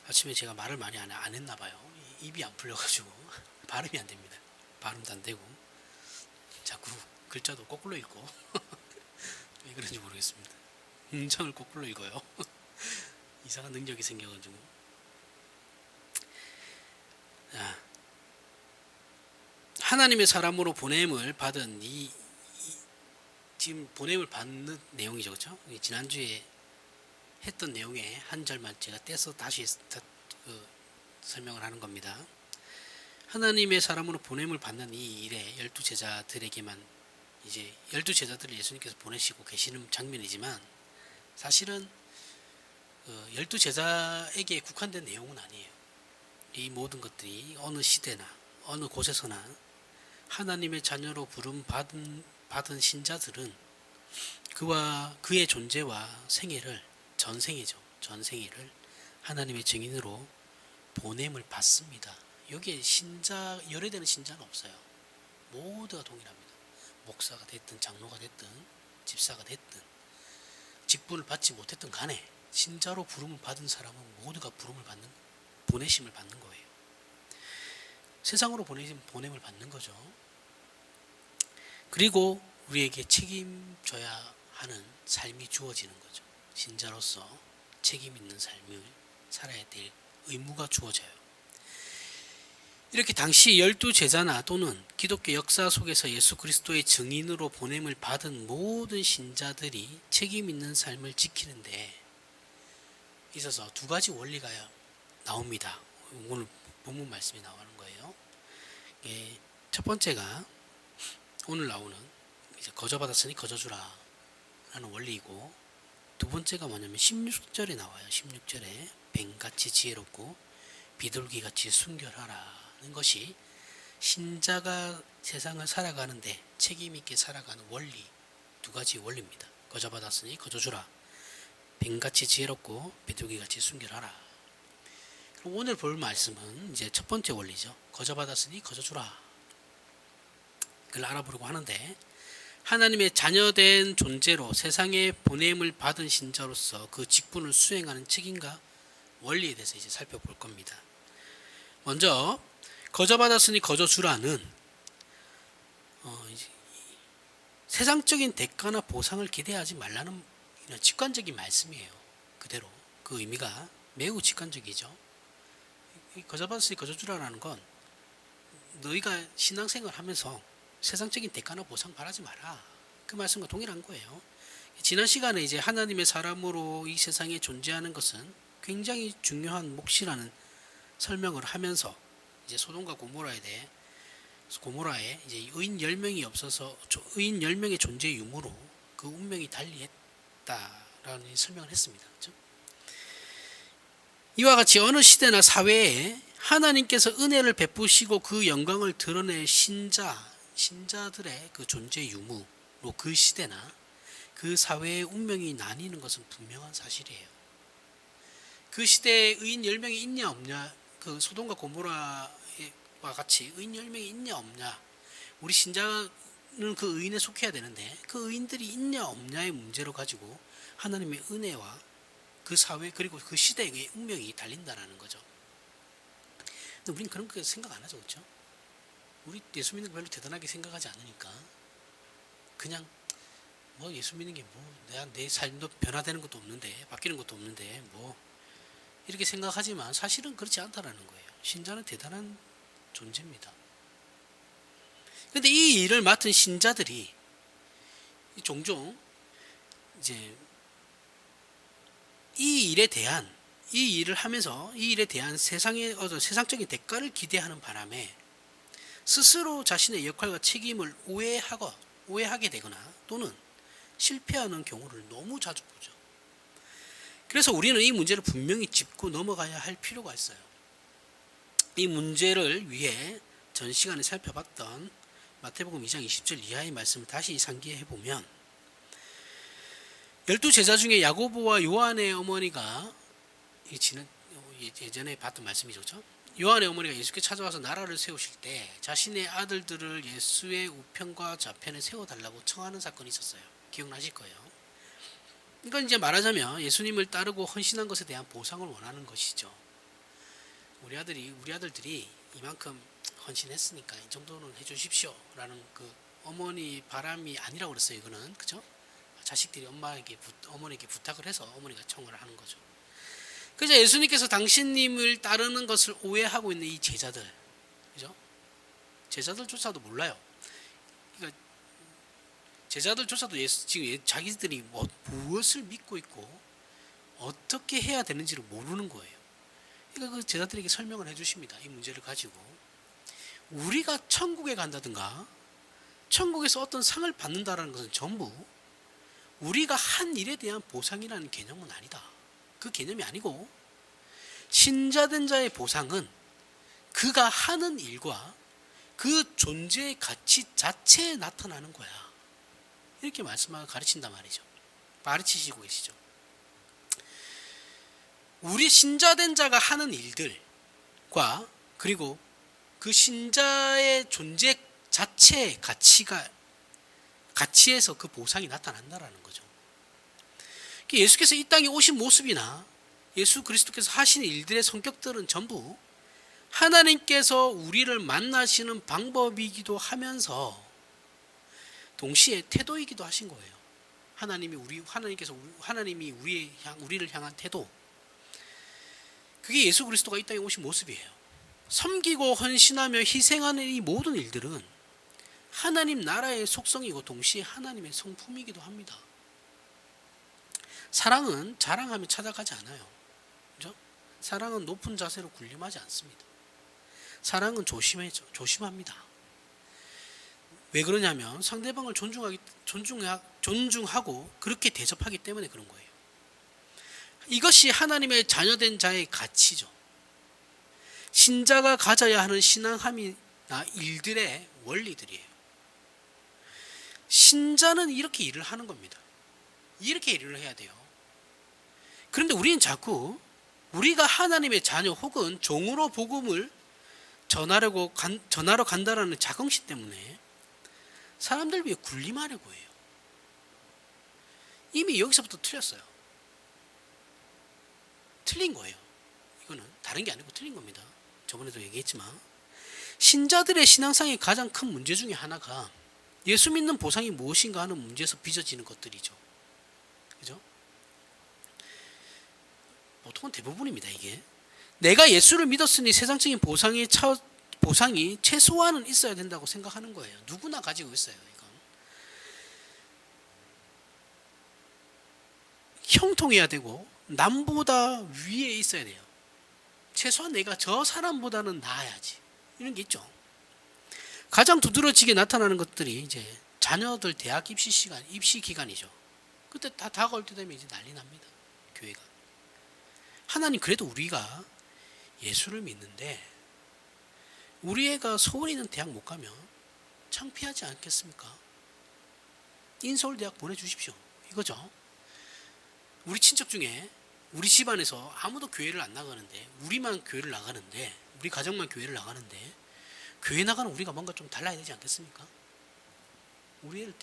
아침에 제가 말을 많이 안 했나 봐요. 입이 안 풀려가지고 발음이 안 됩니다. 발음도 안 되고 자꾸 글자도 거꾸로 읽고 왜 그런지 모르겠습니다. 문장을 거꾸로 읽어요. 이상한 능력이 생겨가지고. 자, 하나님의 사람으로 보냄을 받은 지금 보냄을 받는 내용이죠, 그렇죠? 지난주에 했던 내용의 한 절만 제가 떼서 다시 설명을 하는 겁니다. 하나님의 사람으로 보냄을 받는 이 일에 12제자들에게만 이제 12제자들을 예수님께서 보내시고 계시는 장면이지만 사실은 12제자에게 국한된 내용은 아니에요. 이 모든 것들이 어느 시대나 어느 곳에서나 하나님의 자녀로 부름 받은 신자들은 그와 그의 존재와 생애를 전생애를 하나님의 증인으로 보냄을 받습니다. 여기에 열애되는 신자는 없어요. 모두가 동일합니다. 목사가 됐든 장로가 됐든 집사가 됐든 직분을 받지 못했든 간에 신자로 부름을 받은 사람은 모두가 보내심을 받는 거예요. 세상으로 보냄을 받는 거죠. 그리고 우리에게 책임져야 하는 삶이 주어지는 거죠. 신자로서 책임 있는 삶을 살아야 될 의무가 주어져요. 이렇게 당시 12제자나 또는 기독교 역사 속에서 예수 그리스도의 증인으로 보냄을 받은 모든 신자들이 책임 있는 삶을 지키는데 있어서 두 가지 원리가 나옵니다. 오늘 본문 말씀이 나오는 거예요. 첫 번째가 오늘 나오는 이제 거저받았으니 거저주라 라는 원리이고, 두 번째가 뭐냐면 16절에 나와요. 16절에 뱀같이 지혜롭고 비둘기같이 순결하라는 것이 신자가 세상을 살아가는데 책임있게 살아가는 원리, 두 가지 원리입니다. 거저받았으니 거저주라, 뱀같이 지혜롭고 비둘기같이 순결하라. 그럼 오늘 볼 말씀은 이제 첫 번째 원리죠. 거저받았으니 거저주라, 그걸 알아보려고 하는데, 하나님의 자녀된 존재로 세상에 보냄을 받은 신자로서 그 직분을 수행하는 책임과 원리에 대해서 이제 살펴볼 겁니다. 먼저 거저받았으니 거저주라는 세상적인 대가나 보상을 기대하지 말라는 이런 직관적인 말씀이에요. 그대로 그 의미가 매우 직관적이죠. 거저받았으니 거저주라라는 건 너희가 신앙생활 하면서 세상적인 대가나 보상 바라지 마라, 그 말씀과 동일한 거예요. 지난 시간에 이제 하나님의 사람으로 이 세상에 존재하는 것은 굉장히 중요한 몫이라는 설명을 하면서 이제 소돔과 고모라에 이제 의인 10명이 없어서 의인 10명의 존재 유무로 그 운명이 달리했다라는 설명을 했습니다. 그렇죠? 이와 같이 어느 시대나 사회에 하나님께서 은혜를 베푸시고 그 영광을 드러낼 신자들의 그 존재 유무로 그 시대나 그 사회의 운명이 나뉘는 것은 분명한 사실이에요. 그 시대에 의인 10명이 있냐 없냐, 그 소돔과 고모라와 같이 의인 10명이 있냐 없냐, 우리 신자는 그 의인에 속해야 되는데 그 의인들이 있냐 없냐의 문제로 가지고 하나님의 은혜와 그 사회 그리고 그 시대의 운명이 달린다라는 거죠. 근데 우리는 그런 거 생각 안 하죠, 그렇죠? 우리 예수 믿는 거 별로 대단하게 생각하지 않으니까 그냥 뭐 예수 믿는 게 뭐 내 삶도 변화되는 것도 없는데 바뀌는 것도 없는데 뭐 이렇게 생각하지만 사실은 그렇지 않다라는 거예요. 신자는 대단한 존재입니다. 그런데 이 일을 맡은 신자들이 종종 이제 이 일을 하면서 이 일에 대한 세상적인 대가를 기대하는 바람에 스스로 자신의 역할과 책임을 오해하게 되거나 또는 실패하는 경우를 너무 자주 보죠. 그래서 우리는 이 문제를 분명히 짚고 넘어가야 할 필요가 있어요. 이 문제를 위해 전 시간에 살펴봤던 마태복음 2장 20절 이하의 말씀을 다시 상기해보면 12제자 중에 야고보와 요한의 어머니가 예전에 봤던 말씀이죠. 그렇죠? 요한의 어머니가 예수께 찾아와서 나라를 세우실 때 자신의 아들들을 예수의 우편과 좌편에 세워달라고 청하는 사건이 있었어요. 기억나실 거예요. 이건 이제 말하자면 예수님을 따르고 헌신한 것에 대한 보상을 원하는 것이죠. 우리 아들들이 이만큼 헌신했으니까 이 정도는 해주십시오 라는 그 어머니 바람이 아니라고 그랬어요. 이거는 그죠? 자식들이 어머니에게 부탁을 해서 어머니가 청을 하는 거죠. 그래서 예수님께서 당신님을 따르는 것을 오해하고 있는 이 제자들, 그죠? 제자들조차도 몰라요. 그러니까 제자들조차도 지금 자기들이 무엇을 믿고 있고 어떻게 해야 되는지를 모르는 거예요. 그러니까 그 제자들에게 설명을 해주십니다. 이 문제를 가지고 우리가 천국에 간다든가 천국에서 어떤 상을 받는다라는 것은 전부 우리가 한 일에 대한 보상이라는 개념은 아니다. 그 개념이 아니고 신자된 자의 보상은 그가 하는 일과 그 존재의 가치 자체에 나타나는 거야. 이렇게 말씀하고 가르친단 말이죠. 가르치시고 계시죠. 우리 신자된 자가 하는 일들과 그리고 그 신자의 존재 자체의 가치에서 그 보상이 나타난다라는 거죠. 예수께서 이 땅에 오신 모습이나 예수 그리스도께서 하시는 일들의 성격들은 전부 하나님께서 우리를 만나시는 방법이기도 하면서 동시에 태도이기도 하신 거예요. 하나님이 우리를 향한 태도. 그게 예수 그리스도가 이 땅에 오신 모습이에요. 섬기고 헌신하며 희생하는 이 모든 일들은 하나님 나라의 속성이고 동시에 하나님의 성품이기도 합니다. 사랑은 자랑하며 찾아가지 않아요. 그죠? 사랑은 높은 자세로 군림하지 않습니다. 사랑은 조심합니다. 왜 그러냐면 상대방을 존중하고 그렇게 대접하기 때문에 그런 거예요. 이것이 하나님의 자녀된 자의 가치죠. 신자가 가져야 하는 신앙함이나 일들의 원리들이에요. 신자는 이렇게 일을 하는 겁니다. 이렇게 일을 해야 돼요. 그런데 우리는 자꾸 우리가 하나님의 자녀 혹은 종으로 복음을 전하러 간다라는 자긍심 때문에 사람들 위해 군림하려고 해요. 이미 여기서부터 틀렸어요. 틀린 거예요. 이거는 다른 게 아니고 틀린 겁니다. 저번에도 얘기했지만 신자들의 신앙상의 가장 큰 문제 중에 하나가 예수 믿는 보상이 무엇인가 하는 문제에서 빚어지는 것들이죠. 그죠? 보통은 대부분입니다. 이게 내가 예수를 믿었으니 세상적인 보상이 최소한은 있어야 된다고 생각하는 거예요. 누구나 가지고 있어요. 이건 형통해야 되고 남보다 위에 있어야 돼요. 최소한 내가 저 사람보다는 나아야지. 이런 게 있죠. 가장 두드러지게 나타나는 것들이 이제 자녀들 대학 입시 기간이죠. 그때 다 다가올 때 되면 이제 난리 납니다. 교회가. 하나님 그래도 우리가 예수를 믿는데 우리 애가 서울에 있는 대학 못 가면 창피하지 않겠습니까? 인서울대학 보내주십시오. 이거죠. 우리 친척 중에 우리 집안에서 아무도 교회를 안 나가는데 우리만 교회를 나가는데 우리 가정만 교회를 나가는데 교회 나가는 우리가 뭔가 좀 달라야 되지 않겠습니까? 우리 애를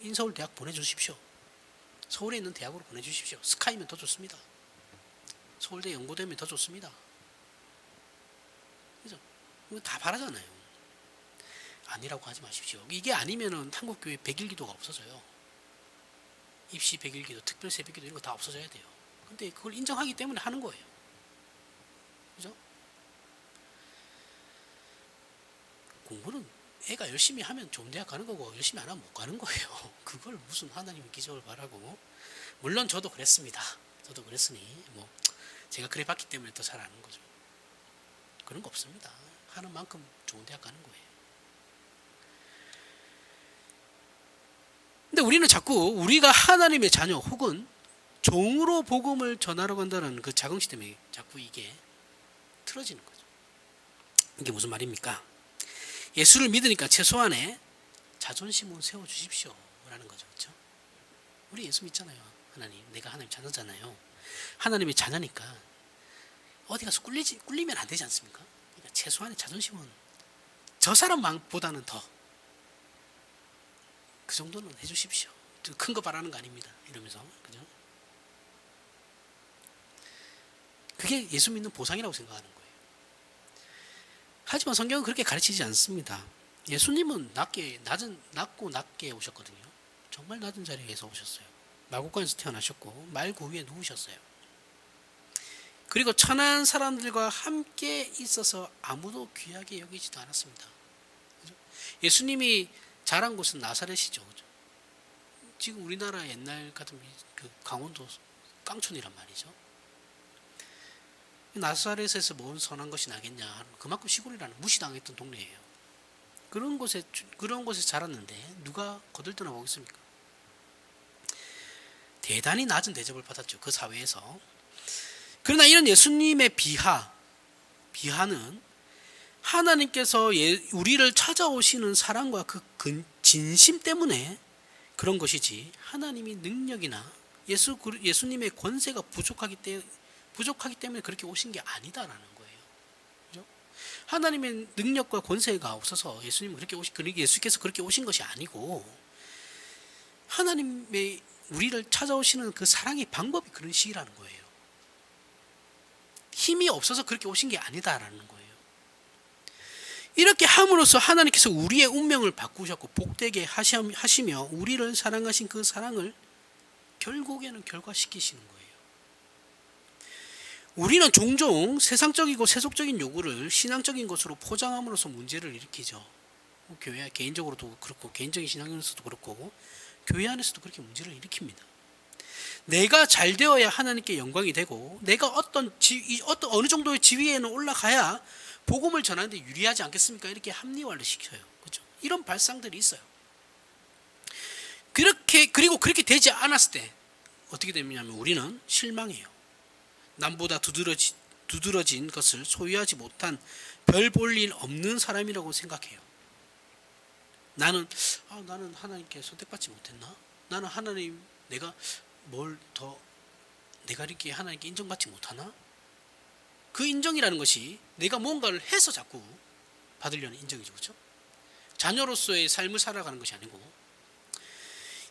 인서울대학 보내주십시오. 서울에 있는 대학으로 보내주십시오. 스카이면 더 좋습니다. 서울대 연고되면 더 좋습니다. 그죠? 이거 다 바라잖아요. 아니라고 하지 마십시오. 이게 아니면은 한국교회 100일기도가 없어져요. 입시 100일기도, 특별 새벽기도 이런 거 다 없어져야 돼요. 근데 그걸 인정하기 때문에 하는 거예요. 그죠? 공부는 애가 열심히 하면 좋은 대학 가는 거고 열심히 안 하면 못 가는 거예요. 그걸 무슨 하나님의 기적을 바라고. 물론 저도 그랬습니다. 저도 그랬으니 뭐 제가 그래 봤기 때문에 더 잘 아는 거죠. 그런 거 없습니다. 하는 만큼 좋은 대학 가는 거예요. 근데 우리는 자꾸 우리가 하나님의 자녀 혹은 종으로 복음을 전하러 간다는 그 자긍심 때문에 자꾸 이게 틀어지는 거죠. 이게 무슨 말입니까? 예수를 믿으니까 최소한의 자존심은 세워주십시오 라는 거죠. 그렇죠? 우리 예수 믿잖아요. 하나님, 내가 하나님 자녀잖아요. 하나님의 자녀니까 어디 가서 꿀리면 안 되지 않습니까? 그러니까 최소한의 자존심은 저 사람보다는 더 그 정도는 해주십시오. 큰 거 바라는 거 아닙니다. 이러면서 그죠? 그게 예수 믿는 보상이라고 생각하는 거예요. 하지만 성경은 그렇게 가르치지 않습니다. 예수님은 낮고 낮게 오셨거든요. 정말 낮은 자리에서 오셨어요. 마구간에서 태어나셨고 말구 위에 누우셨어요. 그리고 천한 사람들과 함께 있어서 아무도 귀하게 여기지도 않았습니다. 그죠? 예수님이 자란 곳은 나사렛이죠. 그죠? 지금 우리나라 옛날 같은 그 강원도 깡촌이란 말이죠. 나사렛에서 뭔 선한 것이 나겠냐. 그만큼 시골이라는 무시당했던 동네예요. 그런 곳에 자랐는데 누가 거들떠나 보겠습니까? 대단히 낮은 대접을 받았죠. 그 사회에서. 그러나 이런 예수님의 비하는 하나님께서 우리를 찾아오시는 사랑과 그 진심 때문에 그런 것이지, 하나님이 능력이나 예수님의 권세가 부족하기 때문에 그렇게 오신 게 아니다라는 거예요. 그죠? 하나님의 능력과 권세가 없어서 예수께서 그렇게 오신 것이 아니고, 하나님의 우리를 찾아오시는 그 사랑의 방법이 그런 식이라는 거예요. 힘이 없어서 그렇게 오신 게 아니다라는 거예요. 이렇게 함으로써 하나님께서 우리의 운명을 바꾸셨고 복되게 하시며 우리를 사랑하신 그 사랑을 결국에는 결과시키시는 거예요. 우리는 종종 세상적이고 세속적인 요구를 신앙적인 것으로 포장함으로써 문제를 일으키죠. 교회 개인적으로도 그렇고 개인적인 신앙에서도 그렇고 교회 안에서도 그렇게 문제를 일으킵니다. 내가 잘 되어야 하나님께 영광이 되고 내가 어느 정도의 지위에는 올라가야 복음을 전하는데 유리하지 않겠습니까? 이렇게 합리화를 시켜요. 그렇죠? 이런 발상들이 있어요. 그리고 그렇게 되지 않았을 때 어떻게 되냐면 우리는 실망해요. 남보다 두드러진 것을 소유하지 못한 별 볼 일 없는 사람이라고 생각해요. 나는 하나님께 선택받지 못했나? 나는 내가 이렇게 하나님께 인정받지 못하나? 그 인정이라는 것이 내가 뭔가를 해서 자꾸 받으려는 인정이죠. 그렇죠? 자녀로서의 삶을 살아가는 것이 아니고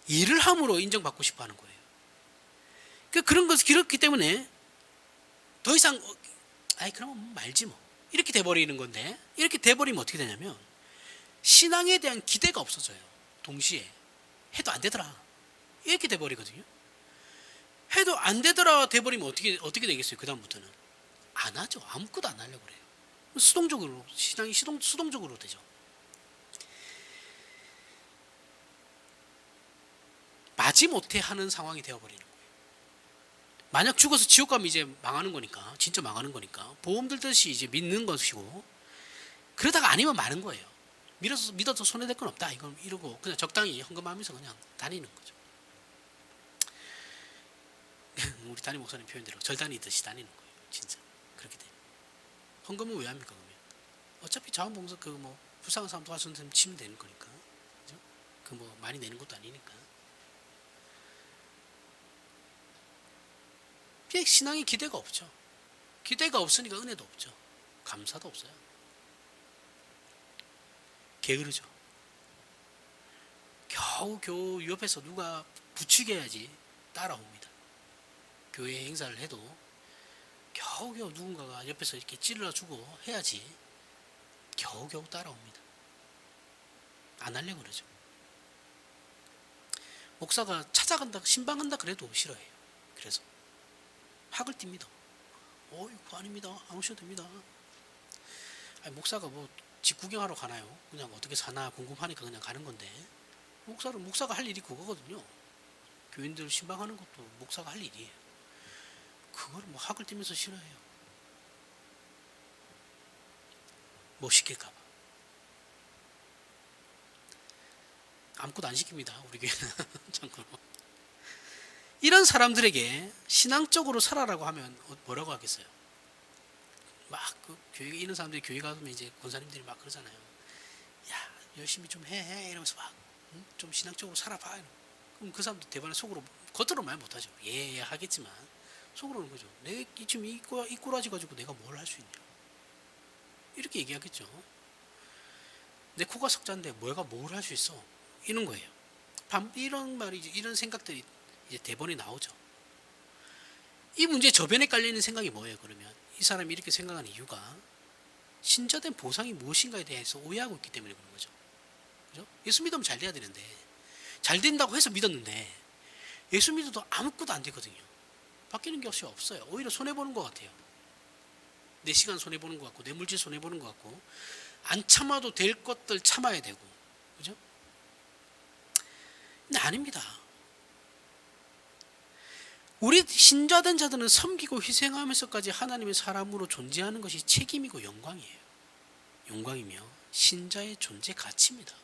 일을 함으로 인정받고 싶어 하는 거예요. 그런 것이 그렇기 때문에 더 이상 그러면 말지 뭐 이렇게 돼버리는 건데, 이렇게 돼버리면 어떻게 되냐면 신앙에 대한 기대가 없어져요. 동시에 해도 안 되더라 이렇게 돼버리거든요. 해도 안 되더라 돼버리면 어떻게 되겠어요? 그 다음부터는 안 하죠. 아무것도 안 하려고 그래요. 신앙이 수동적으로 되죠. 마지못해 하는 상황이 되어버리는 거예요. 만약 죽어서 지옥 가면 이제 망하는 거니까, 진짜 망하는 거니까 보험 들듯이 이제 믿는 것이고, 그러다가 아니면 마는 거예요. 믿어서 손해될 건 없다 이러고 그냥 적당히 헌금하면서 그냥 다니는 거죠. 우리 담임 목사님 표현대로 절다니듯이 다니는 거예요. 진짜 그렇게 돼요. 헌금은 왜 합니까? 그러면 어차피 자원봉사 불쌍한 사람 도와주는 사람 치면 되는 거니까, 그죠? 많이 내는 것도 아니니까. 신앙에 기대가 없죠. 기대가 없으니까 은혜도 없죠. 감사도 없어요. 게으르죠. 겨우 옆에서 누가 부추겨야지 따라옵니다. 교회 행사를 해도 겨우 누군가가 옆에서 이렇게 찔러주고 해야지 겨우 따라옵니다. 안 하려고 그러죠. 목사가 찾아간다, 신방한다 그래도 싫어해요. 그래서 학을 띱니다. 그거 아닙니다. 안 오셔도 됩니다. 목사가 집 구경하러 가나요? 그냥 어떻게 사나 궁금하니까 그냥 가는 건데, 목사가 할 일이 그거거든요. 교인들 신방하는 것도 목사가 할 일이에요. 그걸 학을 띄면서 싫어해요. 시킬까봐. 아무것도 안 시킵니다. 우리 교회는. 참고로. 이런 사람들에게 신앙적으로 살아라고 하면 뭐라고 하겠어요? 교회 이런 사람들이 교회 가면 이제 권사님들이 막 그러잖아요. 야, 열심히 좀 해 이러면서 좀 신앙적으로 살아봐. 그럼 그 사람도 대부분 속으로, 겉으로 말 못하죠. 예 하겠지만 속으로는 그죠. 내가 지금 이 꼬라지 가지고 내가 뭘 할 수 있냐 이렇게 얘기하겠죠. 내 코가 석자인데 내가 뭘 할 수 있어 이런 거예요. 이런 말이 이런 생각들이 이제 대본에 나오죠. 이 문제에 저변에 깔리는 생각이 뭐예요? 그러면 이 사람이 이렇게 생각하는 이유가 신자된 보상이 무엇인가에 대해서 오해하고 있기 때문에 그런 거죠. 그죠? 예수 믿으면 잘 돼야 되는데, 잘 된다고 해서 믿었는데 예수 믿어도 아무것도 안 되거든요. 바뀌는 것이 없어요. 오히려 손해보는 것 같아요. 내 시간 손해보는 것 같고, 내 물질 손해보는 것 같고, 안 참아도 될 것들 참아야 되고, 그죠? 근데 아닙니다. 우리 신자된 자들은 섬기고 희생하면서까지 하나님의 사람으로 존재하는 것이 책임이고 영광이에요. 영광이며 신자의 존재 가치입니다.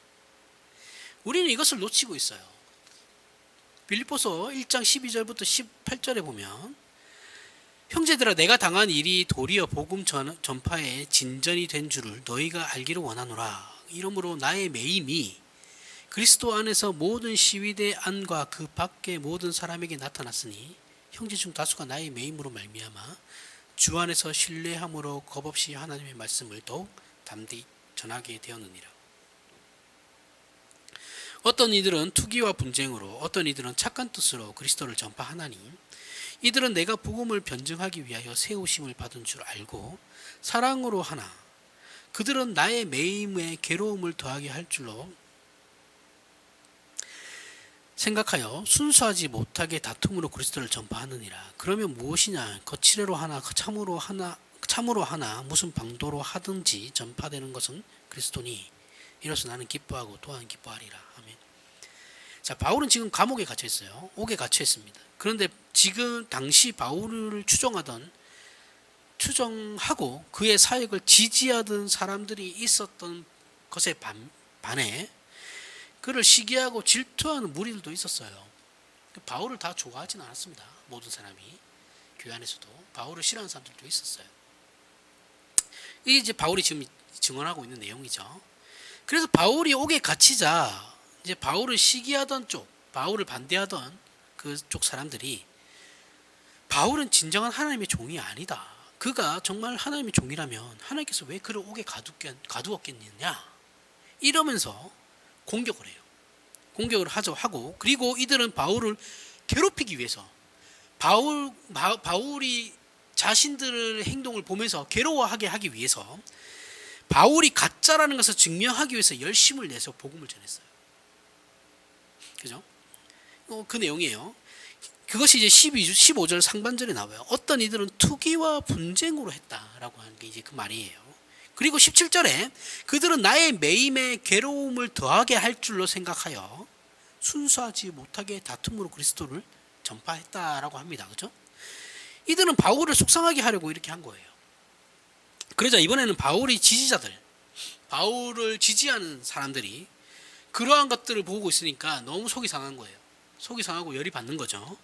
우리는 이것을 놓치고 있어요. 빌립보서 1장 12절부터 18절에 보면, 형제들아, 내가 당한 일이 도리어 복음 전파에 진전이 된 줄을 너희가 알기를 원하노라. 이러므로 나의 매임이 그리스도 안에서 모든 시위대 안과 그 밖의 모든 사람에게 나타났으니 형제 중 다수가 나의 매임으로 말미암아 주 안에서 신뢰함으로 겁없이 하나님의 말씀을 더욱 담대히 전하게 되었느니라. 어떤 이들은 투기와 분쟁으로, 어떤 이들은 착한 뜻으로 그리스도를 전파하나니, 이들은 내가 복음을 변증하기 위하여 세우심을 받은 줄 알고 사랑으로 하나, 그들은 나의 매임에 괴로움을 더하게 할 줄로 생각하여 순수하지 못하게 다툼으로 그리스도를 전파하느니라. 그러면 무엇이냐? 거칠애로 하나, 참으로 하나, 무슨 방도로 하든지 전파되는 것은 그리스도니, 이로써 나는 기뻐하고 또한 기뻐하리라. 아멘. 자, 바울은 지금 감옥에 갇혀 있어요. 옥에 갇혀 있습니다. 그런데 지금 당시 바울을 추종하고 그의 사역을 지지하던 사람들이 있었던 것에 반해 그를 시기하고 질투하는 무리들도 있었어요. 바울을 다 좋아하진 않았습니다. 모든 사람이. 교회 안에서도 바울을 싫어하는 사람들도 있었어요. 이게 이제 바울이 지금 증언하고 있는 내용이죠. 그래서 바울이 옥에 갇히자 이제 바울을 시기하던 쪽, 바울을 반대하던 그쪽 사람들이, 바울은 진정한 하나님의 종이 아니다. 그가 정말 하나님의 종이라면 하나님께서 왜 그를 옥에 가두었겠느냐, 이러면서 공격을 해요. 공격을 하고, 그리고 이들은 바울을 괴롭히기 위해서, 바울이 자신들의 행동을 보면서 괴로워하게 하기 위해서, 바울이 가짜라는 것을 증명하기 위해서 열심을 내서 복음을 전했어요. 그죠? 그 내용이에요. 그것이 이제 15절 상반절에 나와요. 어떤 이들은 투기와 분쟁으로 했다라고 하는 게 이제 그 말이에요. 그리고 17절에 그들은 나의 매임에 괴로움을 더하게 할 줄로 생각하여 순수하지 못하게 다툼으로 그리스도를 전파했다라고 합니다. 그죠? 이들은 바울을 속상하게 하려고 이렇게 한 거예요. 그러자 이번에는 바울의 지지자들, 바울을 지지하는 사람들이 그러한 것들을 보고 있으니까 너무 속이 상한 거예요. 속이 상하고 열이 받는 거죠.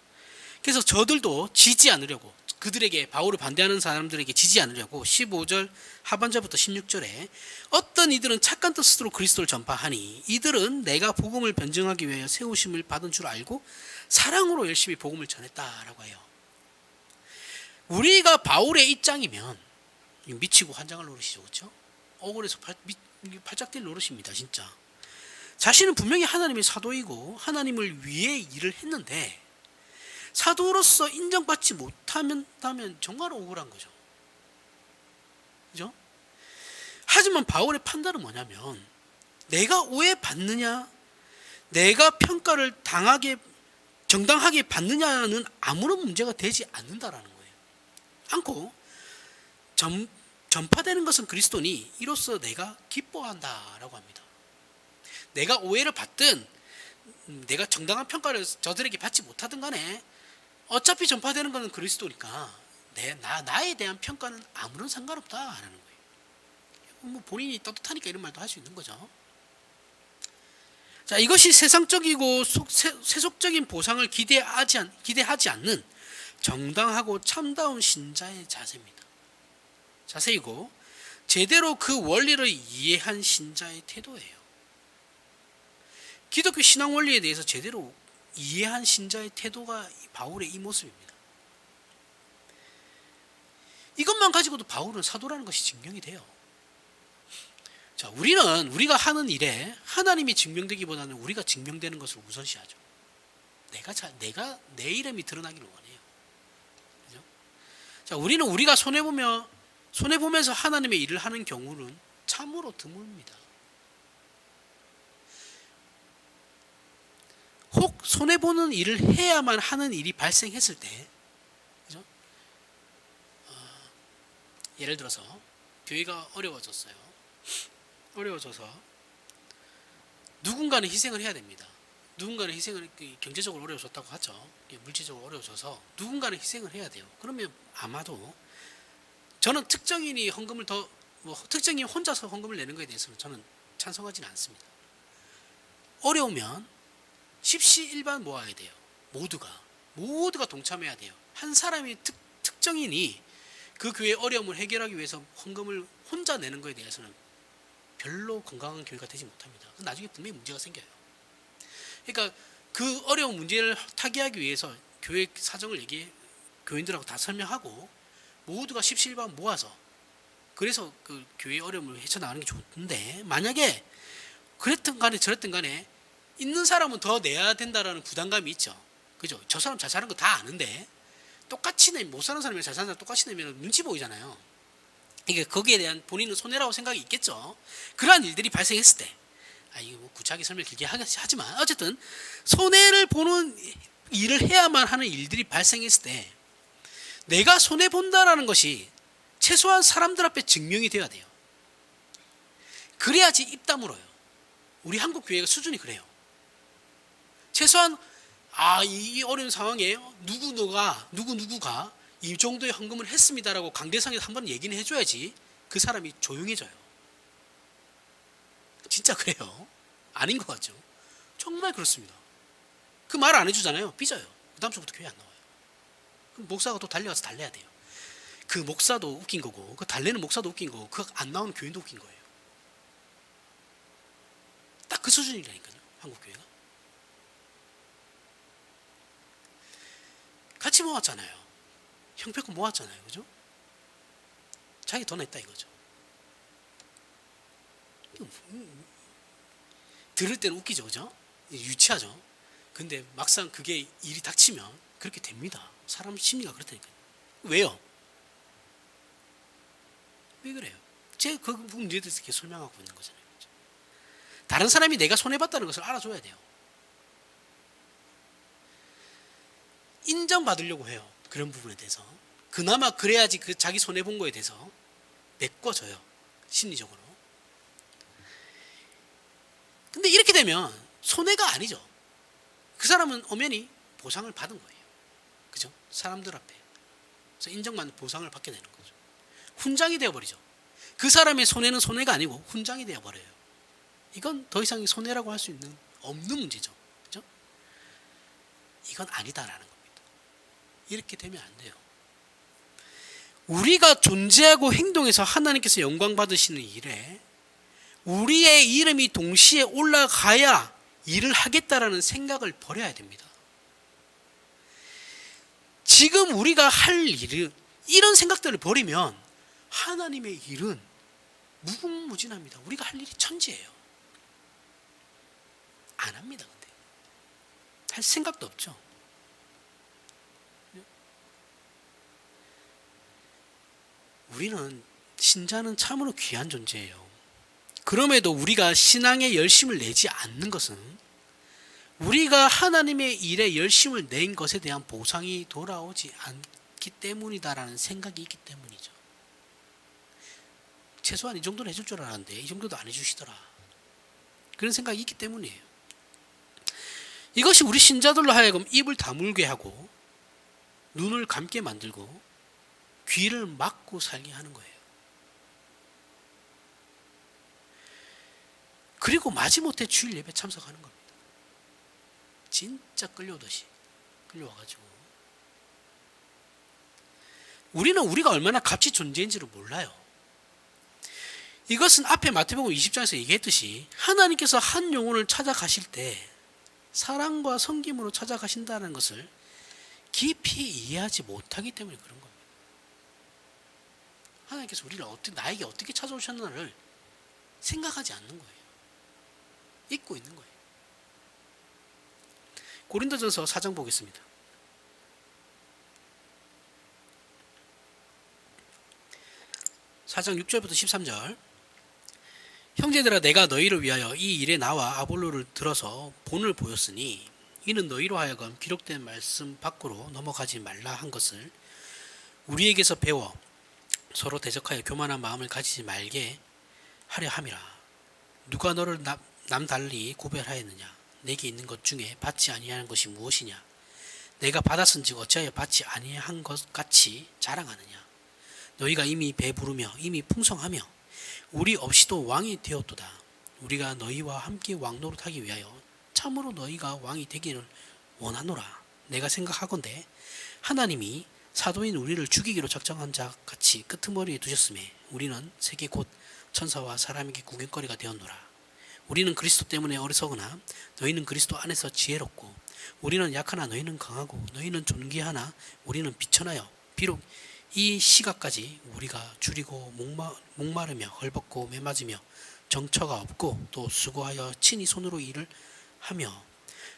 그래서 저들도 지지 않으려고, 그들에게, 바울을 반대하는 사람들에게 지지 않으려고 15절 하반절부터 16절에 어떤 이들은 착한 뜻으로 그리스도를 전파하니 이들은 내가 복음을 변증하기 위하여 세우심을 받은 줄 알고 사랑으로 열심히 복음을 전했다라고 해요. 우리가 바울의 입장이면 미치고 환장할 노릇이죠. 그렇죠? 억울해서 팔짝 뛸 노릇입니다. 진짜. 자신은 분명히 하나님의 사도이고 하나님을 위해 일을 했는데 사도로서 인정받지 못한다면 정말 억울한 거죠. 그죠? 하지만 바울의 판단은 뭐냐면, 내가 오해받느냐, 내가 평가를 정당하게 받느냐는 아무런 문제가 되지 않는다라는 거예요. 않고 전파되는 것은 그리스도니 이로써 내가 기뻐한다라고 합니다. 내가 오해를 받든 내가 정당한 평가를 저들에게 받지 못하든 간에 어차피 전파되는 것은 그리스도니까 나에 대한 평가는 아무런 상관없다라는 거예요. 본인이 떳떳하니까 이런 말도 할 수 있는 거죠. 자, 이것이 세상적이고 세속적인 보상을 기대하지 않는 정당하고 참다운 신자의 자세이고 제대로 그 원리를 이해한 신자의 태도예요. 기독교 신앙 원리에 대해서 제대로 이해한 신자의 태도가 바울의 이 모습입니다. 이것만 가지고도 바울은 사도라는 것이 증명이 돼요. 자, 우리가 하는 일에 하나님이 증명되기보다는 우리가 증명되는 것을 우선시하죠. 내 이름이 드러나기를 원해요. 그죠? 자, 우리가 손해보며 손해보면서 하나님의 일을 하는 경우는 참으로 드뭅니다. 혹 손해보는 일을 해야만 하는 일이 발생했을 때, 그죠? 예를 들어서 교회가 어려워졌어요. 어려워져서 누군가는 희생을 해야 됩니다. 누군가는 희생을, 경제적으로 어려워졌다고 하죠. 물질적으로 어려워져서 누군가는 희생을 해야 돼요. 그러면 아마도 저는 특정인이 헌금을 특정인 혼자서 헌금을 내는 것에 대해서는 저는 찬성하지는 않습니다. 어려우면 십시일반 모아야 돼요. 모두가 동참해야 돼요. 한 사람이 특정인이 그 교회의 어려움을 해결하기 위해서 헌금을 혼자 내는 것에 대해서는 별로 건강한 교회가 되지 못합니다. 나중에 분명히 문제가 생겨요. 그러니까 그 어려운 문제를 타개하기 위해서 교회 사정을 교인들하고 다 설명하고 모두가 십시일반 모아서, 그래서 그 교회의 어려움을 헤쳐나가는 게 좋은데, 만약에 그랬든 간에 저랬든 간에 있는 사람은 더 내야 된다라는 부담감이 있죠. 그죠? 저 사람 잘 사는 거 다 아는데 똑같이 못 사는 사람이 잘 사는 사람 똑같이 내면 눈치 보이잖아요. 이게 거기에 대한 본인은 손해라고 생각이 있겠죠. 그러한 일들이 발생했을 때, 이거 뭐 구차하게 설명 길게 하지만 어쨌든 손해를 보는 일을 해야만 하는 일들이 발생했을 때 내가 손해 본다라는 것이 최소한 사람들 앞에 증명이 되어야 돼요. 그래야지 입 다물어요. 우리 한국 교회가 수준이 그래요. 최소한 이 어려운 상황에 누구누가 이 정도의 헌금을 했습니다라고 강대상에서 한번 얘기는 해줘야지 그 사람이 조용해져요. 진짜 그래요. 아닌 것 같죠? 정말 그렇습니다. 그 말 안 해주잖아요. 삐져요. 그 다음 주부터 교회 안 나와요. 그럼 목사가 또 달려가서 달래야 돼요. 그 목사도 웃긴 거고, 그 달래는 목사도 웃긴 거고, 그 안 나오는 교인도 웃긴 거예요. 딱 그 수준이라니까요. 한국 교회가. 같이 모았잖아요. 형편권 모았잖아요. 그죠? 자기 돈 냈다 이거죠. 들을 때는 웃기죠. 그죠? 유치하죠. 근데 막상 그게 일이 닥치면 그렇게 됩니다. 사람 심리가 그렇다니까요. 왜요? 왜 그래요? 제가 그 문제에 대해서 이렇게 설명하고 있는 거잖아요. 그죠? 다른 사람이 내가 손해봤다는 것을 알아줘야 돼요. 인정받으려고 해요. 그런 부분에 대해서. 그나마 그래야지 그 자기 손해본 거에 대해서 메꿔져요. 심리적으로. 근데 이렇게 되면 손해가 아니죠. 그 사람은 엄연히 보상을 받은 거예요. 그죠? 사람들 앞에. 그래서 인정받는 보상을 받게 되는 거죠. 훈장이 되어버리죠. 그 사람의 손해는 손해가 아니고 훈장이 되어버려요. 이건 더 이상 손해라고 할 수 없는 문제죠. 그죠? 이건 아니다라는 겁니다. 이렇게 되면 안 돼요. 우리가 존재하고 행동해서 하나님께서 영광 받으시는 일에 우리의 이름이 동시에 올라가야 일을 하겠다라는 생각을 버려야 됩니다. 지금 우리가 할 일은 이런 생각들을 버리면 하나님의 일은 무궁무진합니다. 우리가 할 일이 천지예요. 안 합니다. 근데 할 생각도 없죠. 우리는 신자는 참으로 귀한 존재예요. 그럼에도 우리가 신앙에 열심을 내지 않는 것은 우리가 하나님의 일에 열심을 낸 것에 대한 보상이 돌아오지 않기 때문이다라는 생각이 있기 때문이죠. 최소한 이 정도는 해줄 줄 알았는데 이 정도도 안 해주시더라. 그런 생각이 있기 때문이에요. 이것이 우리 신자들로 하여금 입을 다물게 하고 눈을 감게 만들고 귀를 막고 살게 하는 거예요. 그리고 마지못해 주일 예배 참석하는 겁니다. 진짜 끌려오듯이 끌려와가지고 우리는 우리가 얼마나 값이 존재인지를 몰라요. 이것은 앞에 마태복음 20장에서 얘기했듯이 하나님께서 한 영혼을 찾아가실 때 사랑과 섬김으로 찾아가신다는 것을 깊이 이해하지 못하기 때문에 그런 겁니다. 하나님께서 우리를 나에게 어떻게 찾아오셨나를 생각하지 않는 거예요. 잊고 있는 거예요. 고린도전서 4장 보겠습니다. 4장 6절부터 13절. 형제들아, 내가 너희를 위하여 이 일에 나와 아볼로를 들어서 본을 보였으니 이는 너희로 하여금 기록된 말씀 밖으로 넘어가지 말라 한 것을 우리에게서 배워 서로 대적하여 교만한 마음을 가지지 말게 하려 함이라. 누가 너를 남달리 구별하였느냐? 내게 있는 것 중에 받지 아니하는 것이 무엇이냐? 내가 받았은즉 어찌하여 받지 아니한 것 같이 자랑하느냐? 너희가 이미 배부르며 이미 풍성하며 우리 없이도 왕이 되었도다. 우리가 너희와 함께 왕노릇하기 위하여 참으로 너희가 왕이 되기를 원하노라. 내가 생각하건대 하나님이 사도인 우리를 죽이기로 작정한 자 같이 끄트머리에 두셨음에 우리는 세계 곧 천사와 사람에게 구경거리가 되었노라. 우리는 그리스도 때문에 어리석으나 너희는 그리스도 안에서 지혜롭고 우리는 약하나 너희는 강하고 너희는 존귀하나 우리는 비천하여 비록 이 시각까지 우리가 줄이고 목마르며 헐벗고 매맞으며 정처가 없고 또 수고하여 친히 손으로 일을 하며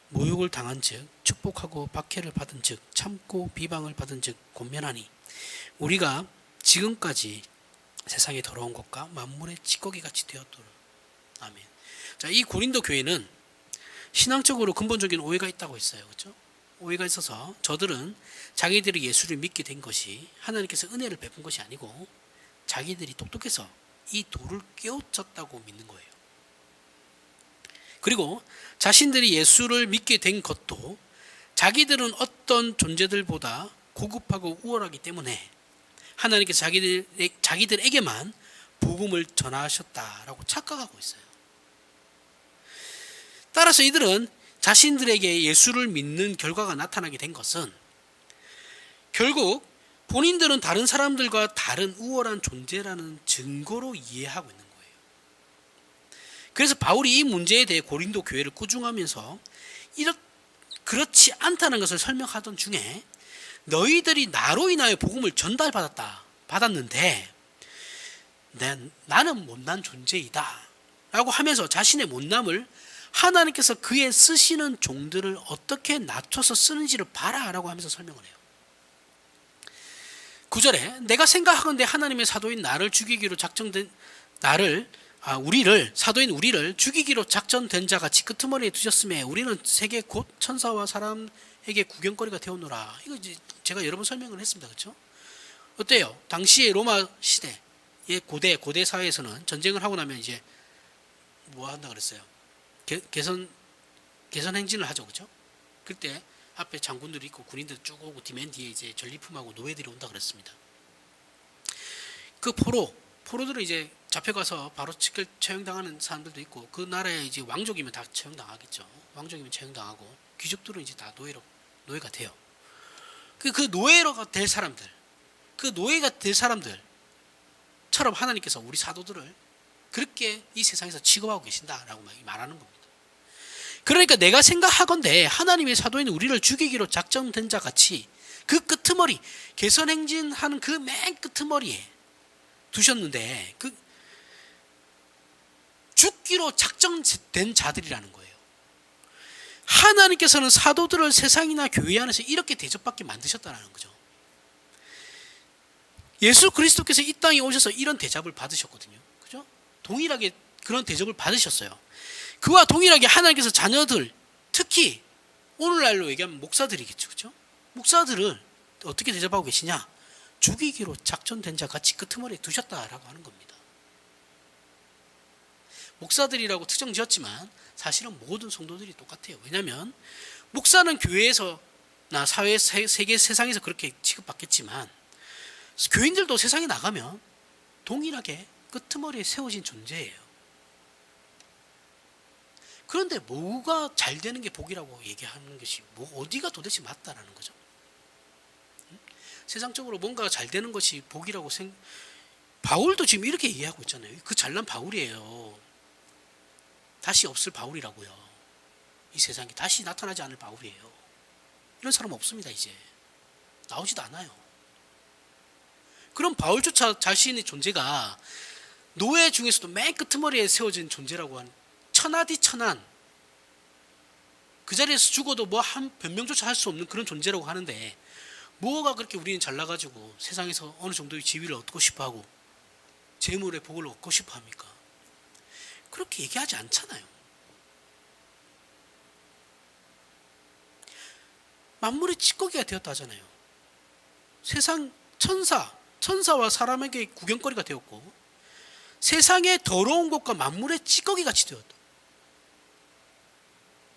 모욕을 당한 즉 축복하고 박해를 받은 즉 참고 비방을 받은 즉 권면하니 우리가 지금까지 세상의 더러운 것과 만물의 찌꺼기 같이 되었도록. 아멘. 자, 이 고린도 교회는 신앙적으로 근본적인 오해가 있다고 했어요. 그렇죠? 오해가 있어서 저들은 자기들이 예수를 믿게 된 것이 하나님께서 은혜를 베푼 것이 아니고 자기들이 똑똑해서 이 돌을 깨우쳤다고 믿는 거예요. 그리고 자신들이 예수를 믿게 된 것도 자기들은 어떤 존재들보다 고급하고 우월하기 때문에 하나님께서 자기들에게만 복음을 전하셨다라고 착각하고 있어요. 따라서 이들은 자신들에게 예수를 믿는 결과가 나타나게 된 것은 결국 본인들은 다른 사람들과 다른 우월한 존재라는 증거로 이해하고 있는 거예요. 그래서 바울이 이 문제에 대해 고린도 교회를 꾸중하면서 그렇지 않다는 것을 설명하던 중에 너희들이 나로 인하여 복음을 받았는데 나는 못난 존재이다 라고 하면서 자신의 못남을 하나님께서 그의 쓰시는 종들을 어떻게 낮춰서 쓰는지를 봐라 라고 하면서 설명을 해요. 9절에 내가 생각하건대 하나님의 사도인 나를 죽이기로 작정된 사도인 우리를 죽이기로 작전된 자같이 끄트머리에 두셨음에 우리는 세계 곧 천사와 사람에게 구경거리가 되었노라. 이거 이제 제가 여러 번 설명을 했습니다. 그렇죠? 어때요? 당시의 로마 시대의 고대 사회에서는 전쟁을 하고 나면 이제 뭐 한다 그랬어요? 개선 행진을 하죠. 그렇죠? 그때 앞에 장군들이 있고 군인들 쭉 오고 맨 뒤에 이제 전리품하고 노예들이 온다 그랬습니다. 그 포로들은 이제 잡혀가서 바로 처형당하는 사람들도 있고 그 나라에 이제 왕족이면 다 처형당하겠죠. 왕족이면 처형당하고 귀족들은 이제 다 노예가 돼요. 그 노예가 될 사람들, 그 노예가 될 사람들처럼 하나님께서 우리 사도들을 그렇게 이 세상에서 취급하고 계신다라고 말하는 겁니다. 그러니까 내가 생각하건대 하나님의 사도인 우리를 죽이기로 작정된 자 같이 그 끄트머리 개선행진하는 그 맨 끄트머리에 두셨는데 그 죽기로 작정된 자들이라는 거예요. 하나님께서는 사도들을 세상이나 교회 안에서 이렇게 대접받게 만드셨다는 거죠. 예수 그리스도께서 이 땅에 오셔서 이런 대접을 받으셨거든요. 그죠? 동일하게 그런 대접을 받으셨어요. 그와 동일하게 하나님께서 자녀들, 특히 오늘날로 얘기하면 목사들이겠죠. 그죠? 목사들을 어떻게 대접하고 계시냐? 죽이기로 작전된 자 같이 끄트머리에 두셨다라고 하는 겁니다. 목사들이라고 특정 지었지만 사실은 모든 성도들이 똑같아요. 왜냐하면 목사는 교회에서나 세상에서 그렇게 취급받겠지만 교인들도 세상에 나가면 동일하게 끄트머리에 세워진 존재예요. 그런데 뭐가 잘 되는 게 복이라고 얘기하는 것이 어디가 도대체 맞다라는 거죠. 세상적으로 뭔가 잘 되는 것이 복이라고 바울도 지금 이렇게 얘기하고 있잖아요. 그 잘난 바울이에요. 다시 없을 바울이라고요. 이 세상에 다시 나타나지 않을 바울이에요. 이런 사람 없습니다. 이제 나오지도 않아요. 그럼 바울조차 자신의 존재가 노예 중에서도 맨 끄트머리에 세워진 존재라고 하는 천하디천한 그 자리에서 죽어도 뭐 한 변명조차 할 수 없는 그런 존재라고 하는데 뭐가 그렇게 우리는 잘나가지고 세상에서 어느 정도의 지위를 얻고 싶어하고 재물의 복을 얻고 싶어 합니까? 그렇게 얘기하지 않잖아요. 만물의 찌꺼기가 되었다 하잖아요. 세상 천사와 사람에게 구경거리가 되었고 세상의 더러운 것과 만물의 찌꺼기 같이 되었다.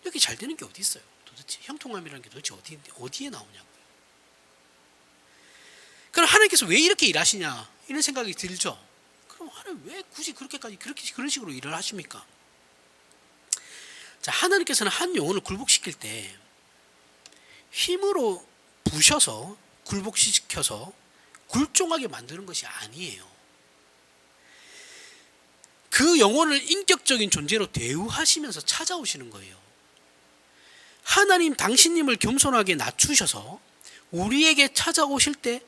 여기 잘 되는 게 어디 있어요? 도대체 형통함이라는 게 도대체 어디에 나오냐고요. 그럼 하나님께서 왜 이렇게 일하시냐 이런 생각이 들죠. 그럼 하나님 왜 굳이 그런 식으로 일을 하십니까? 자, 하나님께서는 한 영혼을 굴복시킬 때 힘으로 부셔서 굴복시켜서 굴종하게 만드는 것이 아니에요. 그 영혼을 인격적인 존재로 대우하시면서 찾아오시는 거예요. 하나님 당신님을 겸손하게 낮추셔서 우리에게 찾아오실 때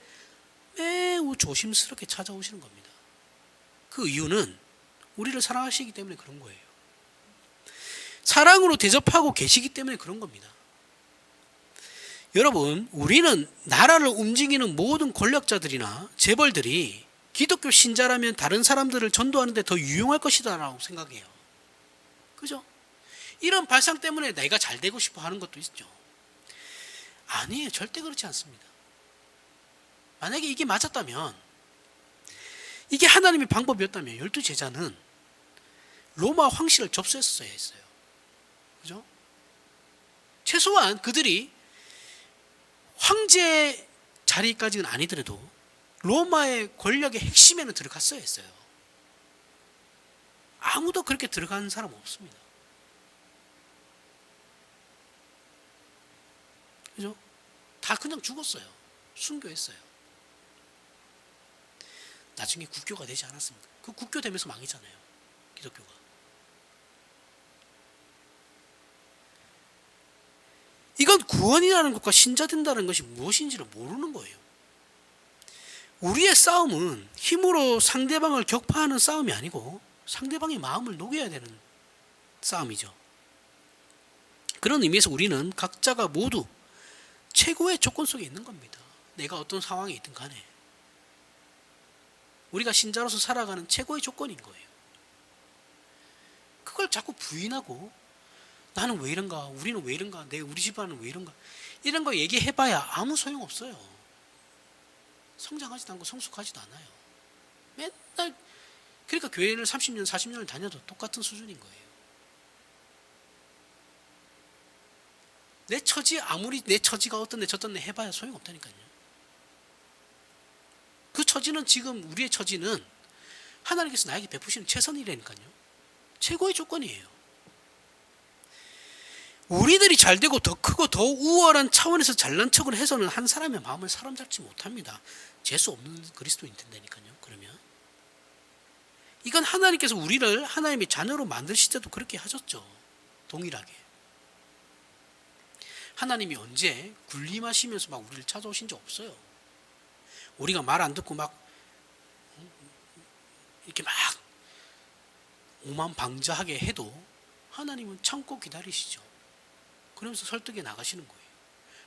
매우 조심스럽게 찾아오시는 겁니다. 그 이유는 우리를 사랑하시기 때문에 그런 거예요. 사랑으로 대접하고 계시기 때문에 그런 겁니다. 여러분, 우리는 나라를 움직이는 모든 권력자들이나 재벌들이 기독교 신자라면 다른 사람들을 전도하는 데 더 유용할 것이다 라고 생각해요. 그죠? 이런 발상 때문에 내가 잘 되고 싶어 하는 것도 있죠. 아니에요. 절대 그렇지 않습니다. 만약에 이게 맞았다면, 이게 하나님의 방법이었다면 12제자는 로마 황실을 접수했어야 했어요. 그죠? 최소한 그들이 황제 자리까지는 아니더라도 로마의 권력의 핵심에는 들어갔어야 했어요. 아무도 그렇게 들어가는 사람 없습니다. 그죠? 다 그냥 죽었어요. 순교했어요. 나중에 국교가 되지 않았습니다. 그 국교 되면서 망했잖아요. 기독교가. 이건 구원이라는 것과 신자된다는 것이 무엇인지를 모르는 거예요. 우리의 싸움은 힘으로 상대방을 격파하는 싸움이 아니고 상대방의 마음을 녹여야 되는 싸움이죠. 그런 의미에서 우리는 각자가 모두 최고의 조건 속에 있는 겁니다. 내가 어떤 상황에 있든 간에. 우리가 신자로서 살아가는 최고의 조건인 거예요. 그걸 자꾸 부인하고 나는 왜 이런가, 우리는 왜 이런가, 우리 집안은 왜 이런가 이런 거 얘기해봐야 아무 소용없어요. 성장하지도 않고 성숙하지도 않아요. 맨날 그러니까 교회를 30년 40년을 다녀도 똑같은 수준인 거예요. 내 처지 아무리 내 처지가 어떤데 저떤데 해봐야 소용없다니까요. 그 처지는 지금 우리의 처지는 하나님께서 나에게 베푸시는 최선이라니까요. 최고의 조건이에요. 우리들이 잘 되고 더 크고 더 우월한 차원에서 잘난 척을 해서는 한 사람의 마음을 사로잡지 못합니다. 재수 없는 그리스도인 된다니까요. 그러면 이건 하나님께서 우리를 하나님의 자녀로 만드실 때도 그렇게 하셨죠. 동일하게. 하나님이 언제 군림하시면서 막 우리를 찾아오신 적 없어요. 우리가 말 안 듣고 막 이렇게 막 오만방자하게 해도 하나님은 참고 기다리시죠. 그러면서 설득해 나가시는 거예요.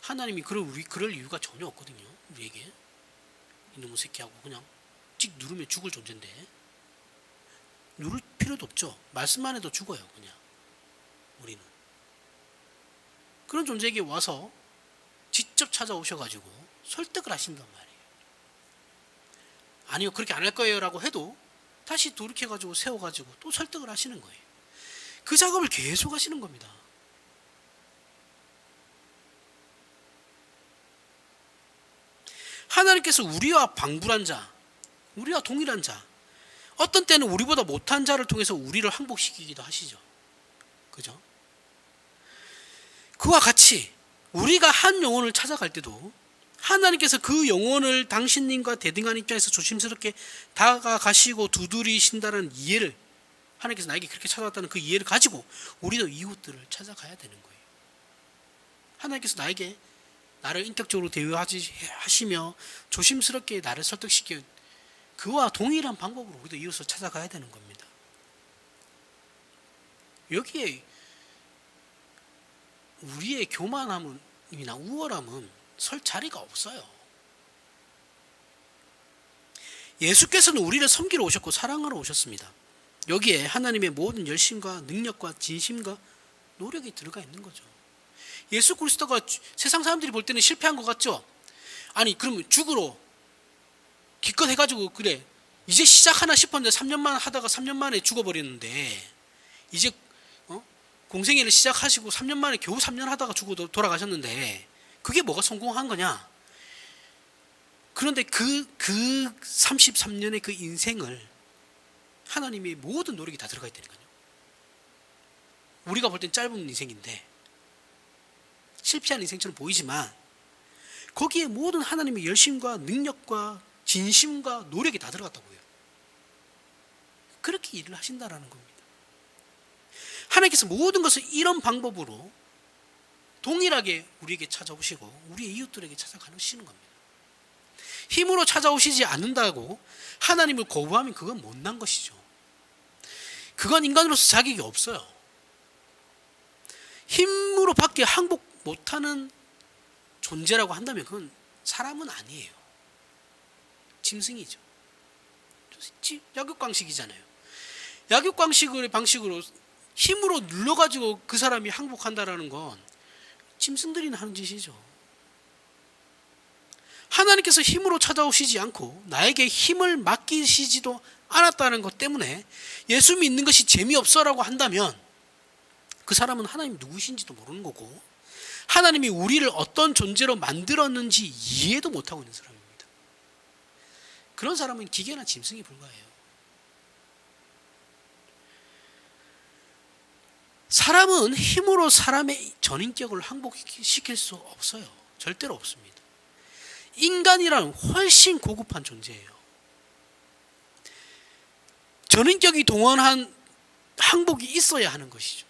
하나님이 그럴 이유가 전혀 없거든요. 우리에게 이놈의 새끼하고 그냥 찍 누르면 죽을 존재인데 누를 필요도 없죠. 말씀만 해도 죽어요. 그냥 우리는 그런 존재에게 와서 직접 찾아오셔가지고 설득을 하신단 말이에요. 아니요, 그렇게 안 할 거예요 라고 해도 다시 돌이켜가지고 세워가지고 또 설득을 하시는 거예요. 그 작업을 계속 하시는 겁니다. 하나님께서 우리와 방불한 자, 우리와 동일한 자, 어떤 때는 우리보다 못한 자를 통해서 우리를 항복시키기도 하시죠. 그죠? 그와 같이 우리가 한 영혼을 찾아갈 때도 하나님께서 그 영혼을 당신님과 대등한 입장에서 조심스럽게 다가가시고 두드리신다는 이해를, 하나님께서 나에게 그렇게 찾아왔다는 그 이해를 가지고 우리도 이웃들을 찾아가야 되는 거예요. 하나님께서 나를 인격적으로 대우하시며 조심스럽게 나를 설득시켜 그와 동일한 방법으로 우리도 이웃을 찾아가야 되는 겁니다. 여기에 우리의 교만함이나 우월함은 설 자리가 없어요. 예수께서는 우리를 섬기러 오셨고 사랑하러 오셨습니다. 여기에 하나님의 모든 열심과 능력과 진심과 노력이 들어가 있는 거죠. 예수 그리스도가 세상 사람들이 볼 때는 실패한 것 같죠? 아니 그러면 죽으러 기껏 해가지고 그래 이제 시작하나 싶었는데 3년만 하다가 3년 만에 죽어버렸는데 이제 공생애를 시작하시고 3년 만에 겨우 3년 하다가 죽어 돌아가셨는데 그게 뭐가 성공한 거냐? 그런데 그 33년의 그 인생을 하나님의 모든 노력이 다 들어가 있다니까요. 우리가 볼 땐 짧은 인생인데 실패한 인생처럼 보이지만 거기에 모든 하나님의 열심과 능력과 진심과 노력이 다 들어갔다고요. 그렇게 일을 하신다라는 겁니다. 하나님께서 모든 것을 이런 방법으로 동일하게 우리에게 찾아오시고 우리 이웃들에게 찾아가시는 겁니다. 힘으로 찾아오시지 않는다고 하나님을 거부하면 그건 못난 것이죠. 그건 인간으로서 자격이 없어요. 힘으로 밖에 항복 못하는 존재라고 한다면 그건 사람은 아니에요. 짐승이죠. 약육강식이잖아요. 약육강식의 방식으로 힘으로 눌러가지고 그 사람이 항복한다라는 건 짐승들이 하는 짓이죠. 하나님께서 힘으로 찾아오시지 않고 나에게 힘을 맡기시지도 않았다는 것 때문에 예수 믿는 것이 재미없어라고 한다면 그 사람은 하나님이 누구신지도 모르는 거고 하나님이 우리를 어떤 존재로 만들었는지 이해도 못하고 있는 사람입니다. 그런 사람은 기계나 짐승에 불과해요. 사람은 힘으로 사람의 전인격을 항복시킬 수 없어요. 절대로 없습니다. 인간이란 훨씬 고급한 존재예요. 전인격이 동원한 항복이 있어야 하는 것이죠.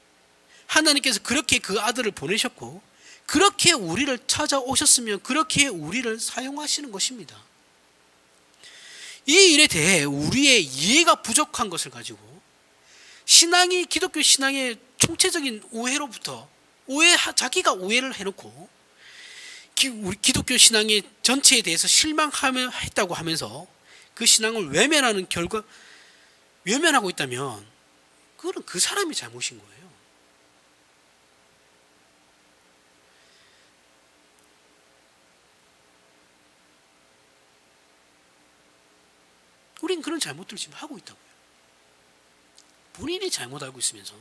하나님께서 그렇게 그 아들을 보내셨고 그렇게 우리를 찾아오셨으면 그렇게 우리를 사용하시는 것입니다. 이 일에 대해 우리의 이해가 부족한 것을 가지고 신앙이 기독교 신앙의 총체적인 오해로부터 자기가 오해를 해놓고 우리 기독교 신앙의 전체에 대해서 실망했다고 하면서 그 신앙을 외면하고 있다면 그건 그 사람이 잘못인 거예요. 우린 그런 잘못들을 지금 하고 있다고요. 본인이 잘못 알고 있으면서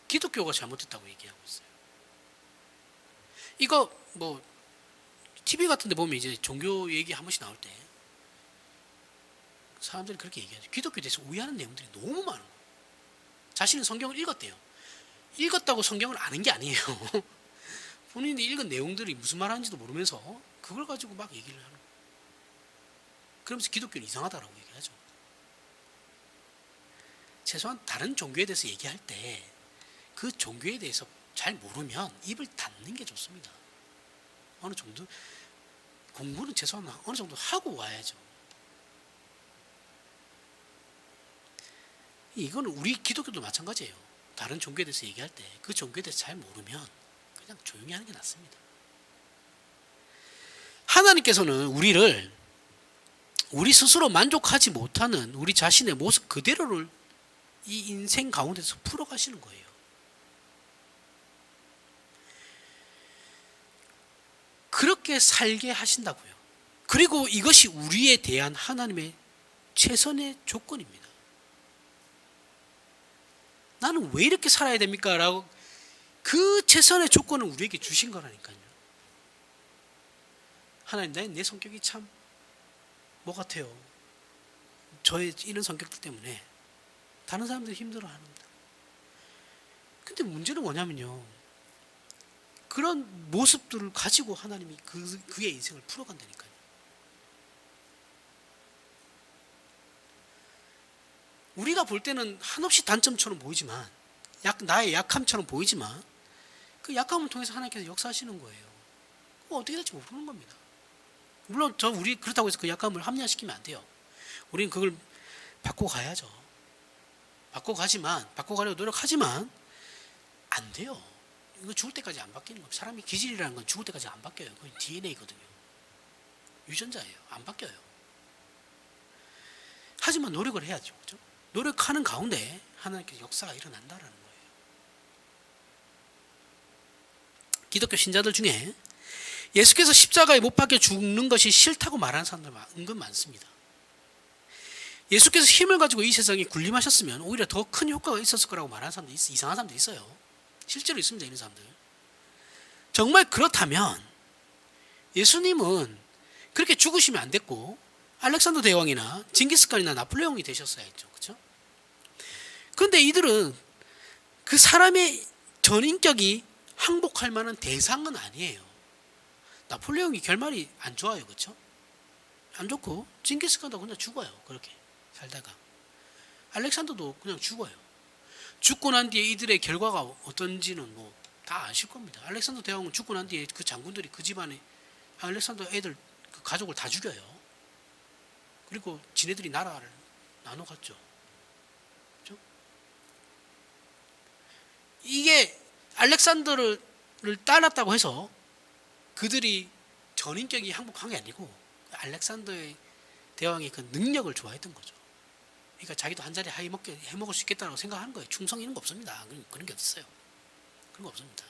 기독교가 잘못됐다고 얘기하고 있어요. 이거 TV 같은 데 보면 이제 종교 얘기 한 번씩 나올 때 사람들이 그렇게 얘기하죠. 기독교에 대해서 오해하는 내용들이 너무 많은 거예요. 자신은 성경을 읽었대요. 읽었다고 성경을 아는 게 아니에요. 본인이 읽은 내용들이 무슨 말 하는지도 모르면서 그걸 가지고 막 얘기를 하는 거예요. 그러면서 기독교는 이상하다라고 얘기하죠. 최소한 다른 종교에 대해서 얘기할 때 그 종교에 대해서 잘 모르면 입을 닫는 게 좋습니다. 어느 정도 공부는 최소한 어느 정도 하고 와야죠. 이거는 우리 기독교도 마찬가지예요. 다른 종교에 대해서 얘기할 때 그 종교에 대해서 잘 모르면 그냥 조용히 하는 게 낫습니다. 하나님께서는 우리를 우리 스스로 만족하지 못하는 우리 자신의 모습 그대로를 이 인생 가운데서 풀어가시는 거예요. 그렇게 살게 하신다고요. 그리고 이것이 우리에 대한 하나님의 최선의 조건입니다. 나는 왜 이렇게 살아야 됩니까? 라고 그 최선의 조건을 우리에게 주신 거라니까요. 하나님, 내 성격이 참 뭐 같아요. 저의 이런 성격들 때문에 다른 사람들이 힘들어합니다. 근데 문제는 뭐냐면요. 그런 모습들을 가지고 하나님이 그의 인생을 풀어간다니까요. 우리가 볼 때는 한없이 단점처럼 보이지만 나의 약함처럼 보이지만 그 약함을 통해서 하나님께서 역사하시는 거예요. 그거 어떻게 될지 모르는 겁니다. 물론 우리 그렇다고 해서 그 약함을 합리화시키면 안 돼요. 우리는 그걸 바꿔가야죠. 바꿔가려고 노력하지만 안 돼요. 이거 죽을 때까지 안 바뀌는 겁니다. 사람이 기질이라는 건 죽을 때까지 안 바뀌어요. 그건 DNA거든요. 유전자예요. 안 바뀌어요. 하지만 노력을 해야죠. 그죠? 노력하는 가운데 하나님께서 역사가 일어난다라는 거예요. 기독교 신자들 중에 예수께서 십자가에 못 박혀 죽는 것이 싫다고 말하는 사람들 은근 많습니다. 예수께서 힘을 가지고 이 세상에 군림하셨으면 오히려 더 큰 효과가 있었을 거라고 말하는 사람들, 이상한 사람들 있어요. 실제로 있습니다. 이런 사람들. 정말 그렇다면 예수님은 그렇게 죽으시면 안 됐고 알렉산더 대왕이나 징기스칸이나 나폴레옹이 되셨어야 했죠. 그렇죠? 그런데 이들은 그 사람의 전인격이 항복할 만한 대상은 아니에요. 나폴레옹이 결말이 안 좋아요. 그렇죠? 안 좋고 징기스칸도 그냥 죽어요. 그렇게 살다가. 알렉산더도 그냥 죽어요. 죽고 난 뒤에 이들의 결과가 어떤지는 뭐 다 아실 겁니다. 알렉산더 대왕은 죽고 난 뒤에 그 장군들이 그 집안에 알렉산더 애들 그 가족을 다 죽여요. 그리고 지네들이 나라를 나눠 갔죠. 그렇죠? 이게 알렉산더를 따랐다고 해서 그들이 전인격이 항복한 게 아니고 알렉산더의 대왕의 그 능력을 좋아했던 거죠. 그러니까 자기도 한 자리 해먹을 수 있겠다고 생각하는 거예요. 충성 이런 거 없습니다. 그런 게 없어요. 그런 거 없습니다.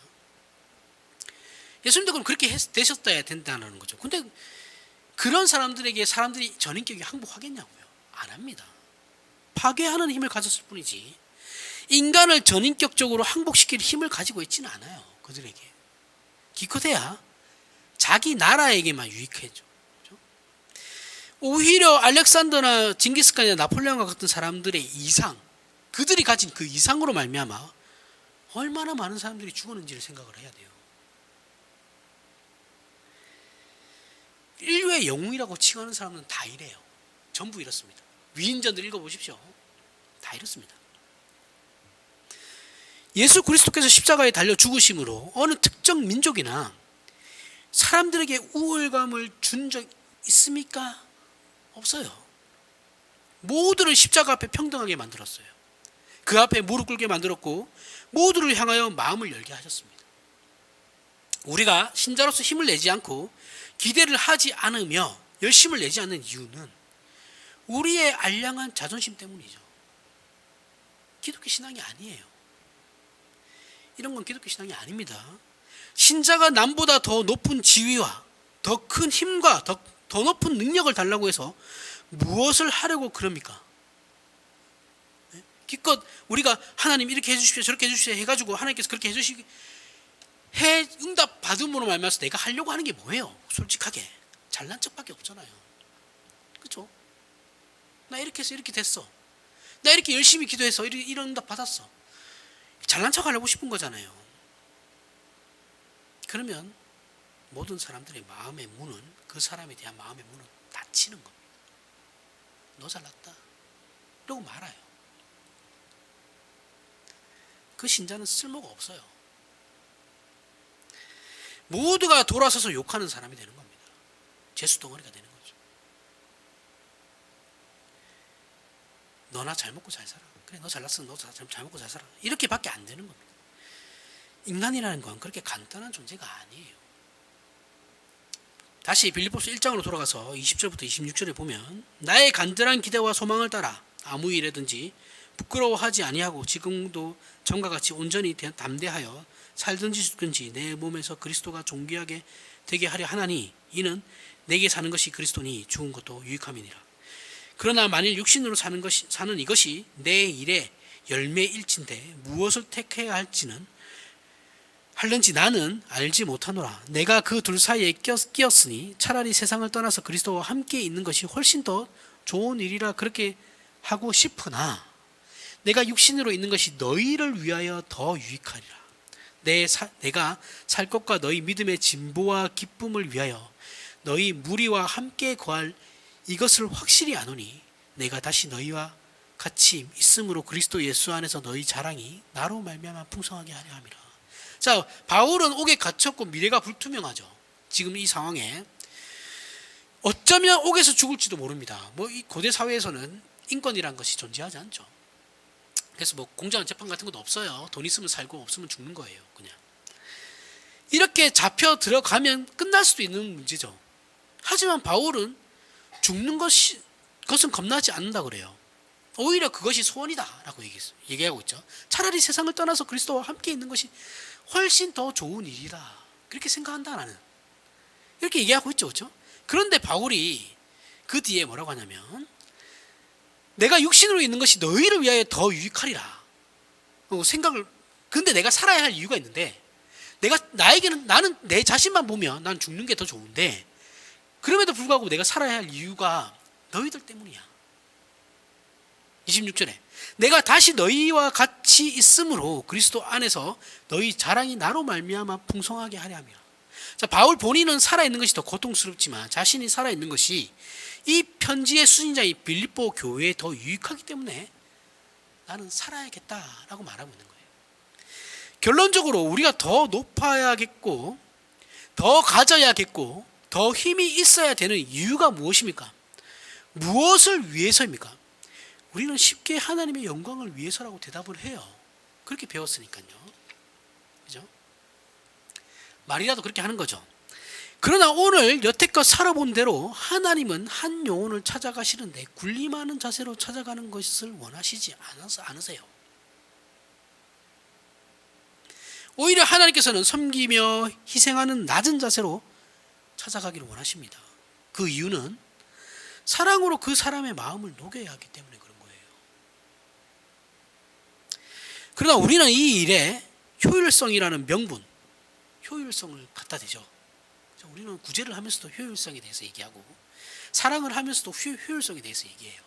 예수님도 그럼 그렇게 되셨어야 된다는 거죠. 근데 그런 사람들에게 사람들이 전인격이 항복하겠냐고요? 안 합니다. 파괴하는 힘을 가졌을 뿐이지 인간을 전인격적으로 항복시킬 힘을 가지고 있지는 않아요. 그들에게. 기껏해야 자기 나라에게만 유익해져. 그렇죠? 오히려 알렉산더나 징기스칸이나 나폴레옹과 같은 사람들의 이상, 그들이 가진 그 이상으로 말미암아 얼마나 많은 사람들이 죽었는지를 생각을 해야 돼요. 인류의 영웅이라고 칭하는 사람은 다 이래요. 전부 이렇습니다. 위인전들 읽어보십시오. 다 이렇습니다. 예수 그리스도께서 십자가에 달려 죽으심으로 어느 특정 민족이나 사람들에게 우월감을 준 적 있습니까? 없어요. 모두를 십자가 앞에 평등하게 만들었어요. 그 앞에 무릎 꿇게 만들었고 모두를 향하여 마음을 열게 하셨습니다. 우리가 신자로서 힘을 내지 않고 기대를 하지 않으며 열심을 내지 않는 이유는 우리의 알량한 자존심 때문이죠. 기독교 신앙이 아니에요. 이런 건 기독교 신앙이 아닙니다. 신자가 남보다 더 높은 지위와 더 큰 힘과 더 높은 능력을 달라고 해서 무엇을 하려고 그럽니까? 기껏 우리가 하나님 이렇게 해주십시오 저렇게 해주십시오 해가지고 하나님께서 그렇게 해주시기 응답 받음으로 말미암아서 내가 하려고 하는 게 뭐예요? 솔직하게 잘난 척밖에 없잖아요. 그렇죠? 나 이렇게 해서 이렇게 됐어. 나 이렇게 열심히 기도해서 이런 응답 받았어. 잘난 척 하려고 싶은 거잖아요. 그러면 모든 사람들의 마음의 문은 그 사람에 대한 마음의 문은 닫히는 겁니다. 너 잘났다. 이러고 말아요. 그 신자는 쓸모가 없어요. 모두가 돌아서서 욕하는 사람이 되는 겁니다. 죄수덩어리가 되는 거죠. 너나 잘 먹고 잘 살아. 그래 너 잘났어. 너 잘 먹고 잘 살아. 이렇게밖에 안 되는 겁니다. 인간이라는 건 그렇게 간단한 존재가 아니에요. 다시 빌립보서 1장으로 돌아가서 20절부터 26절에 보면 나의 간절한 기대와 소망을 따라 아무 일이든지 부끄러워하지 아니하고 지금도 전과 같이 온전히 담대하여 살든지 죽든지 내 몸에서 그리스도가 존귀하게 되게 하려 하나니 이는 내게 사는 것이 그리스도니 죽은 것도 유익함이니라. 그러나 만일 육신으로 사는 이것이 내 일의 열매일진데 무엇을 택해야 할는지 나는 알지 못하노라. 내가 그 둘 사이에 끼었으니 차라리 세상을 떠나서 그리스도와 함께 있는 것이 훨씬 더 좋은 일이라 그렇게 하고 싶으나 내가 육신으로 있는 것이 너희를 위하여 더 유익하리라. 내가 살 것과 너희 믿음의 진보와 기쁨을 위하여 너희 무리와 함께 거할 이것을 확실히 아노니 내가 다시 너희와 같이 있음으로 그리스도 예수 안에서 너희 자랑이 나로 말미암아 풍성하게 하려 함이라. 자, 바울은 옥에 갇혔고 미래가 불투명하죠. 지금 이 상황에 어쩌면 옥에서 죽을지도 모릅니다. 뭐 이 고대 사회에서는 인권이란 것이 존재하지 않죠. 그래서 뭐 공정한 재판 같은 것도 없어요. 돈 있으면 살고 없으면 죽는 거예요. 그냥 이렇게 잡혀 들어가면 끝날 수도 있는 문제죠. 하지만 바울은 죽는 것이 그것은 겁나지 않는다 그래요. 오히려 그것이 소원이다라고 얘기하고 있죠. 차라리 세상을 떠나서 그리스도와 함께 있는 것이 훨씬 더 좋은 일이다. 그렇게 생각한다 나는. 이렇게 얘기하고 있죠. 그렇죠? 그런데 바울이 그 뒤에 뭐라고 하냐면 내가 육신으로 있는 것이 너희를 위하여 더 유익하리라. 근데 내가 살아야 할 이유가 있는데 나는 내 자신만 보면 난 죽는 게 더 좋은데 그럼에도 불구하고 내가 살아야 할 이유가 너희들 때문이야. 26절에 내가 다시 너희와 같이 있으므로 그리스도 안에서 너희 자랑이 나로 말미암아 풍성하게 하려 함이라. 자, 바울 본인은 살아있는 것이 더 고통스럽지만 자신이 살아있는 것이 이 편지의 수신자인 빌립보 교회에 더 유익하기 때문에 나는 살아야겠다라고 말하고 있는 거예요. 결론적으로 우리가 더 높아야겠고 더 가져야겠고 더 힘이 있어야 되는 이유가 무엇입니까? 무엇을 위해서입니까? 우리는 쉽게 하나님의 영광을 위해서라고 대답을 해요. 그렇게 배웠으니까요. 그죠? 말이라도 그렇게 하는 거죠. 그러나 오늘 여태껏 살아본 대로 하나님은 한 영혼을 찾아가시는데 군림하는 자세로 찾아가는 것을 원하시지 않으세요. 오히려 하나님께서는 섬기며 희생하는 낮은 자세로 찾아가기를 원하십니다. 그 이유는 사랑으로 그 사람의 마음을 녹여야 하기 때문에 그런 거예요. 그러나 우리는 이 일에 효율성이라는 명분, 효율성을 갖다 대죠. 우리는 구제를 하면서도 효율성에 대해서 얘기하고 사랑을 하면서도 효율성에 대해서 얘기해요.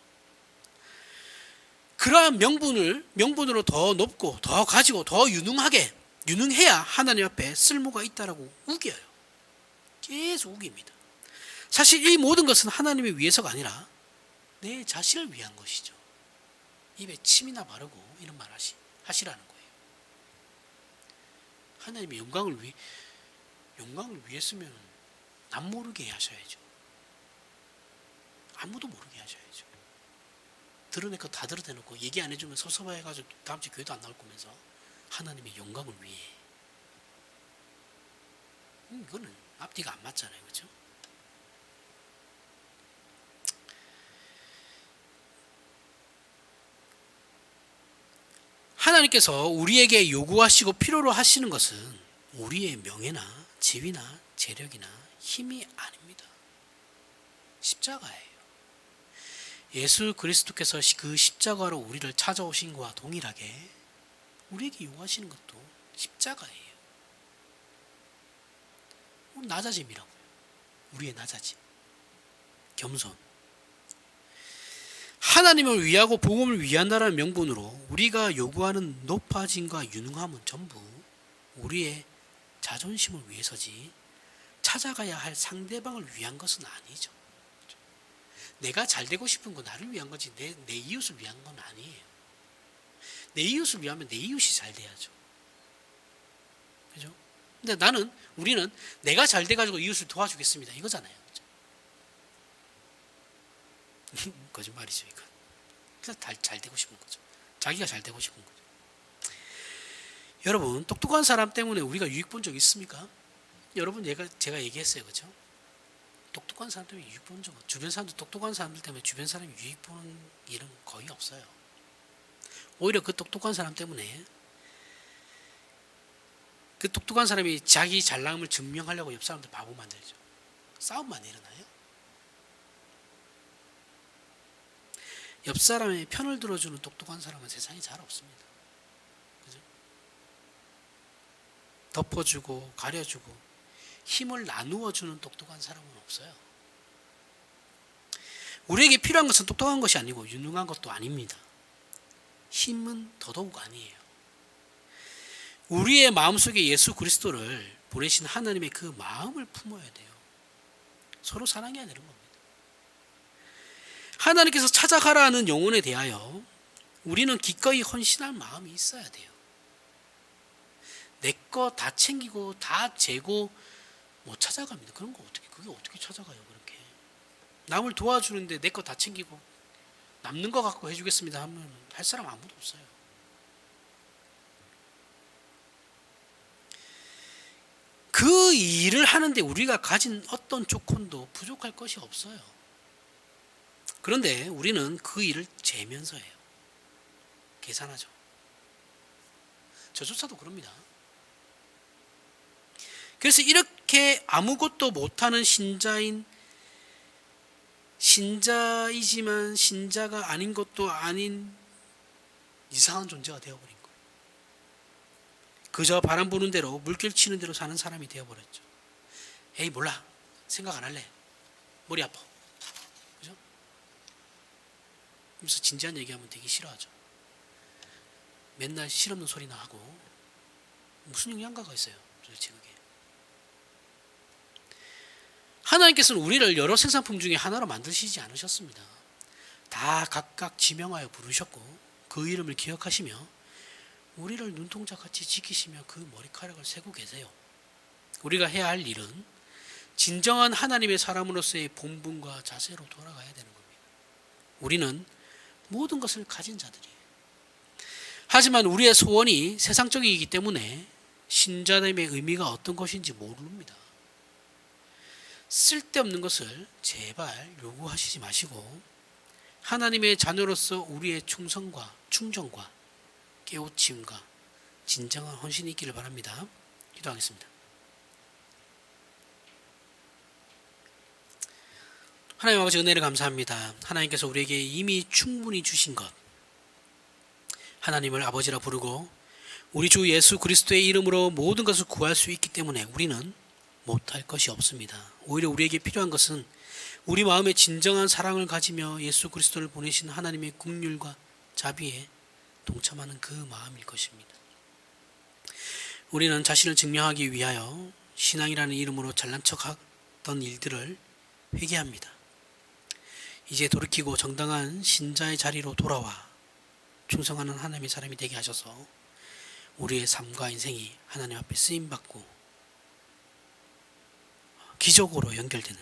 그러한 명분으로 더 높고 더 가지고 더 유능해야 하나님 앞에 쓸모가 있다라고 우겨요. 계속 우깁니다. 사실 이 모든 것은 하나님을 위해서가 아니라 내 자신을 위한 것이죠. 입에 침이나 바르고 이런 말 하시라는 거예요. 하나님의 영광을 위했으면 남 모르게 하셔야죠. 아무도 모르게 하셔야죠. 드러낼 거 다 드러내놓고 얘기 안 해주면 섭섭해가지고 다음 주 교회도 안 나올 거면서 하나님의 영광을 위해. 이거는 앞뒤가 안 맞잖아요. 그렇죠? 하나님께서 우리에게 요구하시고 필요로 하시는 것은 우리의 명예나 지위나 재력이나 힘이 아닙니다. 십자가예요. 예수 그리스도께서 그 십자가로 우리를 찾아오신 것과 동일하게 우리에게 요구하시는 것도 십자가예요. 낮아짐이라고요. 우리의 낮아짐, 겸손. 하나님을 위하고 복음을 위한다라는 명분으로 우리가 요구하는 높아짐과 유능함은 전부 우리의 자존심을 위해서지 찾아가야 할 상대방을 위한 것은 아니죠. 내가 잘 되고 싶은 건 나를 위한 거지 내 이웃을 위한 건 아니에요. 내 이웃을 위하면 내 이웃이 잘 돼야죠. 그죠? 근데 우리는 내가 잘 돼가지고 이웃을 도와주겠습니다. 이거잖아요. 그죠? 거짓말이죠, 이건. 그래서 잘 되고 싶은 거죠. 자기가 잘 되고 싶은 거죠. 여러분, 똑똑한 사람 때문에 우리가 유익 본 적 있습니까? 여러분, 제가 얘기했어요. 그죠? 똑똑한 사람 때문에 유익 본 적, 주변 사람들, 똑똑한 사람들 때문에 주변 사람이 유익 보는 일은 거의 없어요. 오히려 그 똑똑한 사람 때문에 그 똑똑한 사람이 자기 잘남을 증명하려고 옆 사람들 바보 만들죠. 싸움만 일어나요. 옆 사람의 편을 들어주는 똑똑한 사람은 세상에 잘 없습니다. 그죠? 덮어주고 가려주고 힘을 나누어주는 똑똑한 사람은 없어요. 우리에게 필요한 것은 똑똑한 것이 아니고 유능한 것도 아닙니다. 힘은 더더욱 아니에요. 우리의 마음속에 예수 그리스도를 보내신 하나님의 그 마음을 품어야 돼요. 서로 사랑해야 되는 겁니다. 하나님께서 찾아가라는 영혼에 대하여 우리는 기꺼이 헌신할 마음이 있어야 돼요. 내 거 다 챙기고 다 재고 못 찾아갑니다. 그런 거 그게 어떻게 찾아가요? 그렇게 남을 도와주는데 내 거 다 챙기고 남는 거 갖고 해주겠습니다 하면 할 사람 아무도 없어요. 그 일을 하는데 우리가 가진 어떤 조건도 부족할 것이 없어요. 그런데 우리는 그 일을 재면서 해요. 계산하죠. 저조차도 그럽니다. 그래서 이렇게 아무것도 못하는 신자이지만 신자가 아닌 것도 아닌 이상한 존재가 되어버린 거예요. 그저 바람 부는 대로 물결 치는 대로 사는 사람이 되어버렸죠. 에이 몰라, 생각 안 할래, 머리 아파, 그죠? 그래서 진지한 얘기하면 되게 싫어하죠. 맨날 실없는 소리나 하고 무슨 영양가가 있어요 도대체 그게. 하나님께서는 우리를 여러 생산품 중에 하나로 만드시지 않으셨습니다. 다 각각 지명하여 부르셨고 그 이름을 기억하시며 우리를 눈동자같이 지키시며 그 머리카락을 세고 계세요. 우리가 해야 할 일은 진정한 하나님의 사람으로서의 본분과 자세로 돌아가야 되는 겁니다. 우리는 모든 것을 가진 자들이에요. 하지만 우리의 소원이 세상적이기 때문에 신자됨의 의미가 어떤 것인지 모릅니다. 쓸데없는 것을 제발 요구하시지 마시고 하나님의 자녀로서 우리의 충성과 충정과 깨우침과 진정한 헌신이 있기를 바랍니다. 기도하겠습니다. 하나님 아버지, 은혜를 감사합니다. 하나님께서 우리에게 이미 충분히 주신 것, 하나님을 아버지라 부르고 우리 주 예수 그리스도의 이름으로 모든 것을 구할 수 있기 때문에 우리는 못할 것이 없습니다. 오히려 우리에게 필요한 것은 우리 마음에 진정한 사랑을 가지며 예수 그리스도를 보내신 하나님의 긍휼과 자비에 동참하는 그 마음일 것입니다. 우리는 자신을 증명하기 위하여 신앙이라는 이름으로 잘난 척하던 일들을 회개합니다. 이제 돌이키고 정당한 신자의 자리로 돌아와 충성하는 하나님의 사람이 되게 하셔서 우리의 삶과 인생이 하나님 앞에 쓰임받고 기적으로 연결되는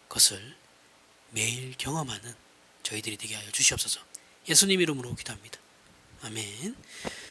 것을 매일 경험하는 저희들이 되게 하여 주시옵소서. 예수님 이름으로 기도합니다. 아멘.